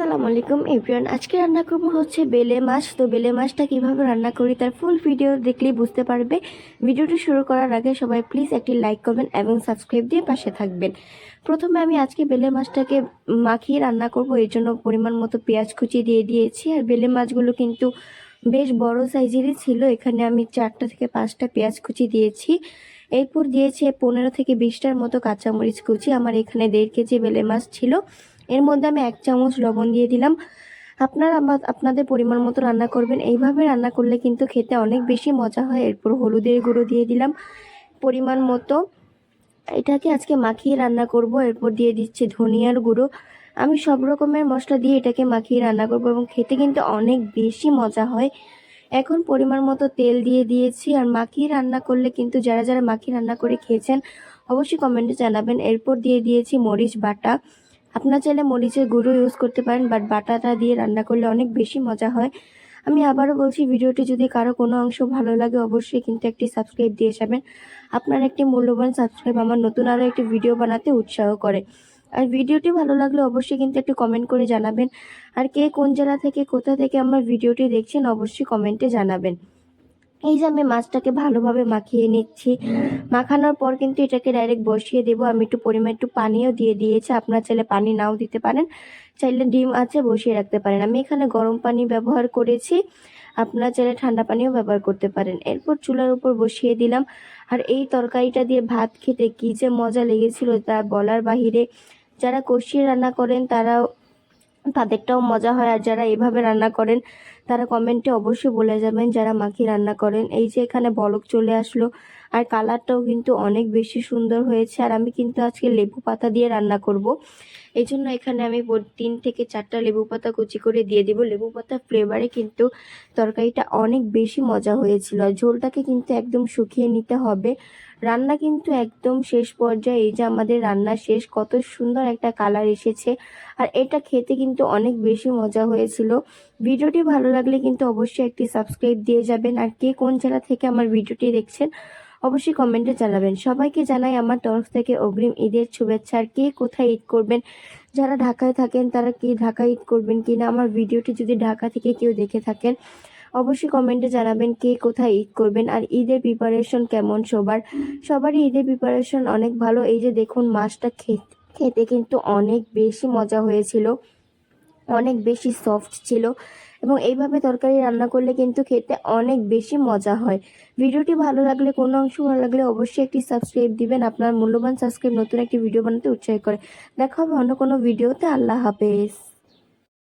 আসসালামু আলাইকুম এভরিওয়ান। আজকে রান্না করবো হচ্ছে বেলে মাছ। তো বেলে মাছটা কিভাবে রান্না করি তার ফুল ভিডিও দেখলেই বুঝতে পারবে। ভিডিওটি শুরু করার আগে সবাই প্লিজ একটি লাইক করবেন এবং সাবস্ক্রাইব দিয়ে পাশে থাকবেন। প্রথমে আমি আজকে বেলে মাছটাকে মাখিয়ে রান্না করব, এর জন্য পরিমাণ মতো পেঁয়াজ কুচি দিয়ে দিয়েছি। আর বেলে মাছগুলো কিন্তু বেশ বড় সাইজেরই ছিল, এখানে আমি 4টা থেকে 5টা পেঁয়াজ কুচি দিয়েছি। এরপর দিয়েছি 15 থেকে 20টার মতো কাঁচামরিচ কুচি। আমার এখানে 1.5 কেজি বেলে মাছ ছিল। এর মধ্যে আমি 1 চামচ লবণ দিয়ে দিলাম। আপনারা আপনাদের পরিমাণ মতো রান্না করবেন, এইভাবে রান্না করলে কিন্তু খেতে অনেক বেশি মজা হয়। এরপর হলুদের গুঁড়ো দিয়ে দিলাম পরিমাণ মতো। এটাকে আজকে মাখিয়ে রান্না করব। এরপর দিয়ে দিচ্ছি ধনিয়ার গুঁড়ো। আমি সব রকমের মশলা দিয়ে এটাকে মাখিয়ে রান্না করব এবং খেতে কিন্তু অনেক বেশি মজা হয়। এখন পরিমাণ মতো তেল দিয়ে দিয়েছি। আর মাখিয়ে রান্না করলে কিন্তু যারা যারা মাখিয়ে রান্না করে খেয়েছেন অবশ্যই কমেন্টে জানাবেন। এরপর দিয়ে দিয়েছি মরিচ বাটা। আপনারা চাইলে মরিচের গুঁড়ো ইউজ করতে পারেন, বাট বাটাটা দিয়ে রান্না করলে অনেক বেশি মজা হয়। আমি আবারও বলছি, ভিডিওটি যদি কারো কোনো অংশ ভালো লাগে অবশ্যই কিন্তু একটি সাবস্ক্রাইব দিয়ে যাবেন। আপনার একটি মূল্যবান সাবস্ক্রাইব আমার নতুন আরও একটি ভিডিও বানাতে উৎসাহ করে। আর ভিডিওটি ভালো লাগলে অবশ্যই কিন্তু একটু কমেন্ট করে জানাবেন। আর কে কোন জেলা থেকে কোথা থেকে আমার ভিডিওটি দেখছেন অবশ্যই কমেন্টে জানাবেন। এই যে আমি মাছটাকে ভালোভাবে মাখিয়ে নিচ্ছি। মাখানোর পর কিন্তু এটাকে ডাইরেক্ট বসিয়ে দেবো। আমি একটু পানিও দিয়ে দিয়েছি, আপনারা চাইলে পানি নাও দিতে পারেন, চাইলে ডিম আছে বসিয়ে রাখতে পারেন। আমি এখানে গরম পানি ব্যবহার করেছি, আপনারা চাইলে ঠান্ডা পানিও ব্যবহার করতে পারেন। এরপর চুলার উপর বসিয়ে দিলাম। আর এই তরকারিটা দিয়ে ভাত খেতে কি যে মজা লেগেছিল তা বলার বাহিরে। যারা কষিয়ে রান্না করেন তাদেরটাও মজা হয়, আর যারা এভাবে রান্না করেন তারা কমেন্টে অবশ্যই বলে যাবেন যারা মাখিয়ে রান্না করেন। এই যে এখানে বলক চলে আসলো, আর কালারটাও কিন্তু অনেক বেশি সুন্দর হয়েছে। আর আমি কিন্তু আজকে লেবু পাতা দিয়ে রান্না করব, এই জন্য এখানে আমি 3 থেকে 4টা লেবু পাতা কুচি করে দিয়ে দিব। লেবু পাতা ফ্লেভারে কিন্তু তরকারিটা অনেক বেশি মজা হয়েছিল। আর ঝোলটাকে কিন্তু একদম শুকিয়ে নিতে হবে। রান্না কিন্তু একদম শেষ পর্যায়ে। এই যে আমাদের রান্না শেষ, কত সুন্দর একটা কালার এসেছে। আর এটা খেতে কিন্তু অনেক বেশি মজা হয়েছিল। ভিডিওটি ভালো লাগলে কিন্তু অবশ্যই একটি সাবস্ক্রাইব দিয়ে যাবেন। আর কে কোন জেলা থেকে আমার ভিডিওটি দেখছেন অবশ্যই কমেন্টে জানাবেন। সবাইকে জানাই আমার তরফ থেকে অগ্রিম ঈদের শুভেচ্ছা। আর কে কোথায় ঈদ করবেন, যারা ঢাকায় থাকেন তারা কি ঢাকায় ঈদ করবেন কিনা, আমার ভিডিওটি যদি ঢাকা থেকে কেউ দেখে থাকেন অবশ্যই কমেন্টে জানাবেন কে কোথায় ঈদ করবেন। আর ঈদের প্রিপারেশন কেমন সবারই ঈদের প্রিপারেশন অনেক ভালো। এই যে দেখুন মাছটা খেতে কিন্তু অনেক বেশি মজা হয়েছিল, অনেক বেশি সফট ছিল এবং এইভাবে তরকারি রান্না করলে কিন্তু খেতে অনেক বেশি মজা হয়। ভিডিওটি ভালো লাগলে, কোনো অংশ ভালো লাগলে অবশ্যই একটি সাবস্ক্রাইব দিবেন। আপনার মূল্যবান সাবস্ক্রাইব নতুন একটি ভিডিও বানাতে উৎসাহ করে। দেখা হবে অন্য কোনো ভিডিওতে। আল্লাহ হাফেজ।